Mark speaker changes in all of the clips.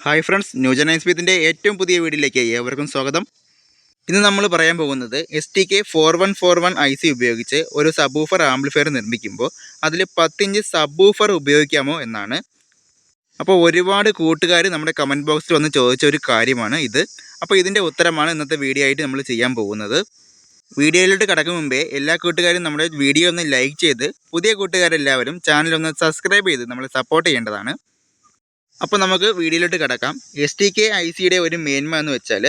Speaker 1: Hi friends, new gen ഐസ്പീത്തിൻ്റെ ഏറ്റവും പുതിയ വീഡിയോയിലേക്ക് ഏവർക്കും സ്വാഗതം. ഇന്ന് നമ്മൾ പറയാൻ പോകുന്നത് STK4141 IC ഉപയോഗിച്ച് ഒരു സബ്വൂഫർ ആംപ്ലിഫയർ നിർമ്മിക്കുമ്പോൾ അതിൽ 10 ഇഞ്ച് സബ്വൂഫർ ഉപയോഗിക്കാമോ എന്നാണ്. അപ്പോൾ ഒരുപാട് കൂട്ടുകാർ നമ്മുടെ കമൻറ്റ് ബോക്സിൽ വന്ന് ചോദിച്ച ഒരു കാര്യമാണ് ഇത്. അപ്പോൾ ഇതിൻ്റെ ഉത്തരമാണ് ഇന്നത്തെ വീഡിയോ ആയിട്ട് നമ്മൾ ചെയ്യാൻ പോകുന്നത്. വീഡിയോയിലോട്ട് കടക്കും മുമ്പേ എല്ലാ കൂട്ടുകാരും നമ്മുടെ വീഡിയോ ഒന്ന് ലൈക്ക് ചെയ്ത് പുതിയ കൂട്ടുകാരെല്ലാവരും ചാനലൊന്ന് സബ്സ്ക്രൈബ് ചെയ്ത് നമ്മളെ സപ്പോർട്ട് ചെയ്യേണ്ടതാണ്. അപ്പോൾ നമുക്ക് വീഡിയോയിലോട്ട് കിടക്കാം. STK ICയുടെ ഒരു മേന്മ എന്ന് വെച്ചാൽ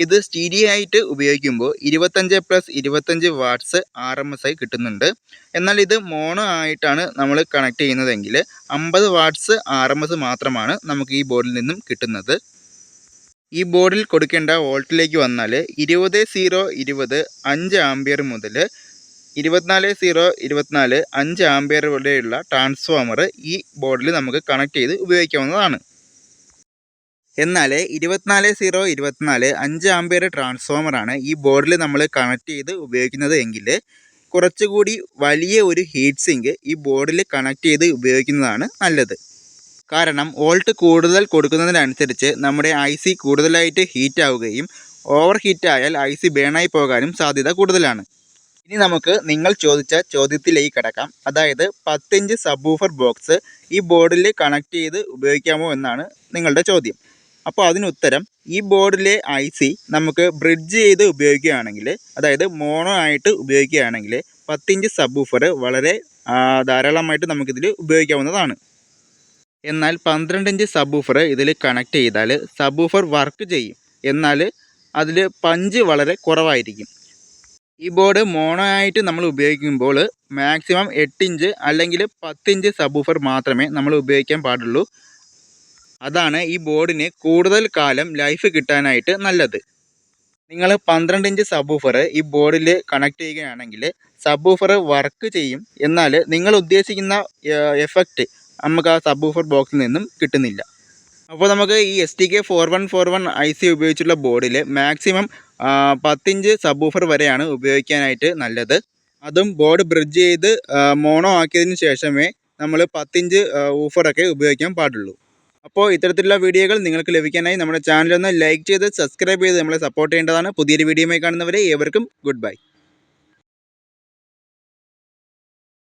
Speaker 1: ഇത് സ്റ്റീരിയോ ആയിട്ട് ഉപയോഗിക്കുമ്പോൾ 25+25 വാട്ട്സ് RMS ആയി കിട്ടുന്നുണ്ട്. എന്നാൽ ഇത് മോണോ ആയിട്ടാണ് നമ്മൾ കണക്ട് ചെയ്യുന്നതെങ്കിൽ 50 വാട്ട്സ് RMS മാത്രമാണ് നമുക്ക് ഈ ബോർഡിൽ നിന്നും കിട്ടുന്നത്. ഈ ബോർഡിൽ കൊടുക്കേണ്ട വോൾട്ടിലേക്ക് വന്നാൽ 20.020 5 ആംപിയർ മുതൽ 24.024 5 ആംപിയർ വരെയുള്ള ട്രാൻസ്ഫോമർ ഈ ബോർഡിൽ നമുക്ക് കണക്ട് ചെയ്ത് ഉപയോഗിക്കാവുന്നതാണ്. എന്നാൽ 24.024 5 ആംപിയർ ട്രാൻസ്ഫോമറാണ് ഈ ബോർഡിൽ നമ്മൾ കണക്ട് ചെയ്ത് ഉപയോഗിക്കുന്നത് എങ്കിൽ കുറച്ചുകൂടി വലിയ ഒരു ഹീറ്റ് സിങ്ക് ഈ ബോർഡിൽ കണക്ട് ചെയ്ത് ഉപയോഗിക്കുന്നതാണ് നല്ലത്. കാരണം വോൾട്ട് കൂടുതൽ കൊടുക്കുന്നതിനനുസരിച്ച് നമ്മുടെ IC കൂടുതലായിട്ട് ഹീറ്റ് ആവുകയും ഓവർ ഹീറ്റ് ആയാൽ IC ബേണായി പോകാനും സാധ്യത കൂടുതലാണ്. ഇനി നമുക്ക് നിങ്ങൾ ചോദിച്ച ചോദ്യത്തിലേക്ക് കിടക്കാം. അതായത് 10 ഇഞ്ച് സബ്വൂഫർ ബോക്സ് ഈ ബോർഡിൽ കണക്ട് ചെയ്ത് ഉപയോഗിക്കാമോ എന്നാണ് നിങ്ങളുടെ ചോദ്യം. അപ്പോൾ അതിനുത്തരം, ഈ ബോർഡിലെ IC നമുക്ക് ബ്രിഡ്ജ് ചെയ്ത് ഉപയോഗിക്കുകയാണെങ്കിൽ, അതായത് മോണോ ആയിട്ട് ഉപയോഗിക്കുകയാണെങ്കിൽ 10 ഇഞ്ച് സബ്വൂഫർ വളരെ ധാരാളമായിട്ട് നമുക്കിതിൽ ഉപയോഗിക്കാവുന്നതാണ്. എന്നാൽ 12 ഇഞ്ച് സബ്വൂഫർ ഇതിൽ കണക്ട് ചെയ്താൽ സബ്വൂഫർ വർക്ക് ചെയ്യും, എന്നാൽ അതിൽ പഞ്ച് വളരെ കുറവായിരിക്കും. ഈ ബോർഡ് മോണോ ആയിട്ട് നമ്മൾ ഉപയോഗിക്കുമ്പോൾ മാക്സിമം 8 ഇഞ്ച് അല്ലെങ്കിൽ 10 ഇഞ്ച് സബ്വൂഫർ മാത്രമേ നമ്മൾ ഉപയോഗിക്കാൻ പാടുള്ളൂ. അതാണ് ഈ ബോർഡിന് കൂടുതൽ കാലം ലൈഫ് കിട്ടാനായിട്ട് നല്ലത്. നിങ്ങൾ 12 ഇഞ്ച് സബ്വൂഫർ ഈ ബോർഡിൽ കണക്ട് ചെയ്യുകയാണെങ്കിൽ സബ്വൂഫർ വർക്ക് ചെയ്യും, എന്നാൽ നിങ്ങൾ ഉദ്ദേശിക്കുന്ന എഫക്റ്റ് നമുക്ക് ആ സബ്വൂഫർ ബോക്സിൽ നിന്നും കിട്ടുന്നില്ല. അപ്പോൾ നമുക്ക് ഈ STK4141 IC ഉപയോഗിച്ചുള്ള ബോർഡിൽ മാക്സിമം 10 ഇഞ്ച് സബ്വൂഫർ വരെയാണ് ഉപയോഗിക്കാനായിട്ട് നല്ലത്. അതും ബോർഡ് ബ്രിഡ്ജ് ചെയ്ത് മോണോ ആക്കിയതിന് ശേഷമേ നമ്മൾ 10 ഇഞ്ച് ഊഫറൊക്കെ ഉപയോഗിക്കാൻ പാടുള്ളൂ. അപ്പോൾ ഇത്തരത്തിലുള്ള വീഡിയോകൾ നിങ്ങൾക്ക് ലഭിക്കാനായി നമ്മുടെ ചാനലൊന്ന് ലൈക്ക് ചെയ്ത് സബ്സ്ക്രൈബ് ചെയ്ത് നമ്മളെ സപ്പോർട്ട് ചെയ്യേണ്ടതാണ്. പുതിയൊരു വീഡിയോയുമായി കാണുന്നവരെ ഏവർക്കും ഗുഡ് ബൈ.